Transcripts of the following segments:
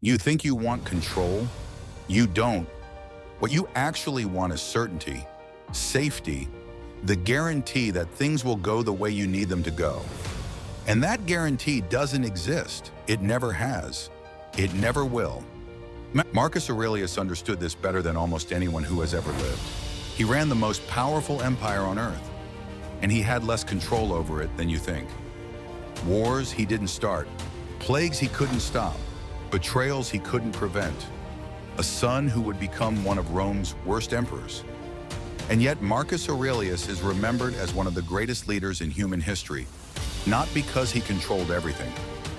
You think you want control? You don't. What you actually want is certainty, safety, the guarantee that things will go the way you need them to go. And that guarantee doesn't exist. It never has. It never will. Marcus Aurelius understood this better than almost anyone who has ever lived. He ran the most powerful empire on earth, and he had less control over it than you think. Wars he didn't start, plagues he couldn't stop, betrayals he couldn't prevent, a son who would become one of Rome's worst emperors. And yet Marcus Aurelius is remembered as one of the greatest leaders in human history, not because he controlled everything,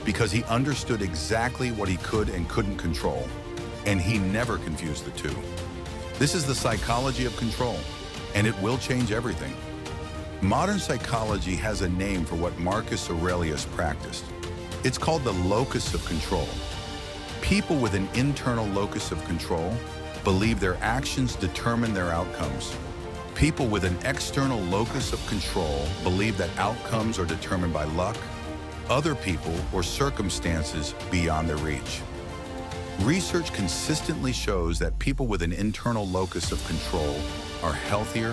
because he understood exactly what he could and couldn't control, and he never confused the two. This is the psychology of control, and it will change everything. Modern psychology has a name for what Marcus Aurelius practiced. It's called the locus of control. People with an internal locus of control believe their actions determine their outcomes. People with an external locus of control believe that outcomes are determined by luck, other people, or circumstances beyond their reach. Research consistently shows that people with an internal locus of control are healthier,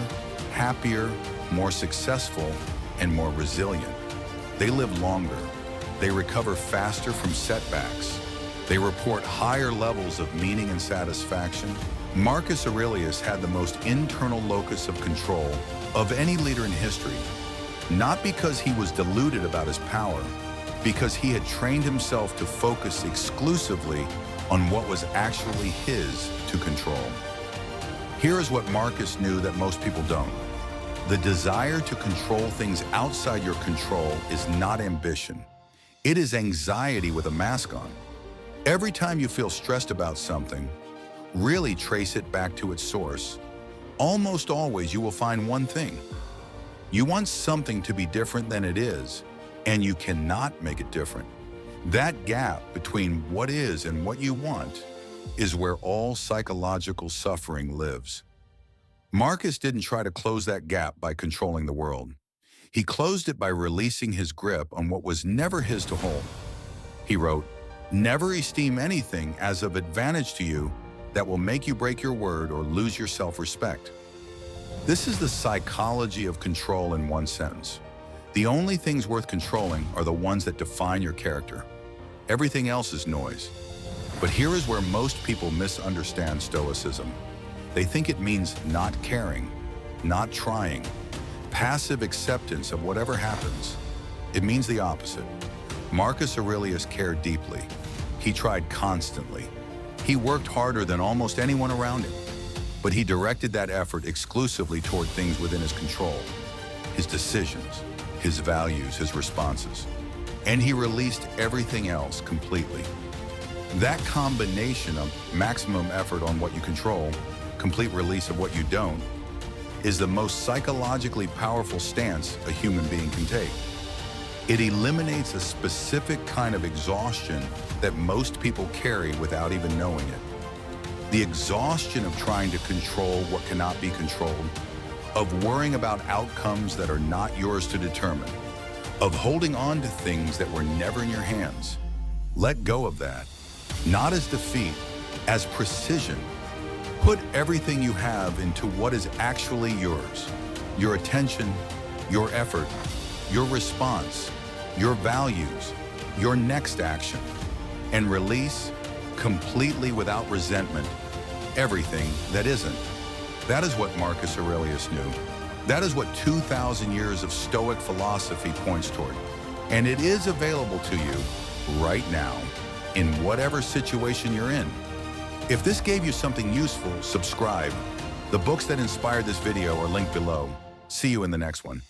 happier, more successful, and more resilient. They live longer. They recover faster from setbacks. They report higher levels of meaning and satisfaction. Marcus Aurelius had the most internal locus of control of any leader in history, not because he was deluded about his power, because he had trained himself to focus exclusively on what was actually his to control. Here is what Marcus knew that most people don't. The desire to control things outside your control is not ambition. It is anxiety with a mask on. Every time you feel stressed about something, really trace it back to its source. Almost always you will find one thing. You want something to be different than it is, and you cannot make it different. That gap between what is and what you want is where all psychological suffering lives. Marcus didn't try to close that gap by controlling the world. He closed it by releasing his grip on what was never his to hold. He wrote, "Never esteem anything as of advantage to you that will make you break your word or lose your self-respect." This is the psychology of control in one sentence. The only things worth controlling are the ones that define your character. Everything else is noise. But here is where most people misunderstand Stoicism. They think it means not caring, not trying, passive acceptance of whatever happens. It means the opposite. Marcus Aurelius cared deeply. He tried constantly. He worked harder than almost anyone around him, but he directed that effort exclusively toward things within his control, his decisions, his values, his responses, and he released everything else completely. That combination of maximum effort on what you control, complete release of what you don't, is the most psychologically powerful stance a human being can take. It eliminates a specific kind of exhaustion that most people carry without even knowing it. The exhaustion of trying to control what cannot be controlled, of worrying about outcomes that are not yours to determine, of holding on to things that were never in your hands. Let go of that, not as defeat, as precision. Put everything you have into what is actually yours. Your attention, your effort, your response, your values, your next action, and release, completely without resentment, everything that isn't. That is what Marcus Aurelius knew. That is what 2,000 years of Stoic philosophy points toward. And it is available to you right now, in whatever situation you're in. If this gave you something useful, subscribe. The books that inspired this video are linked below. See you in the next one.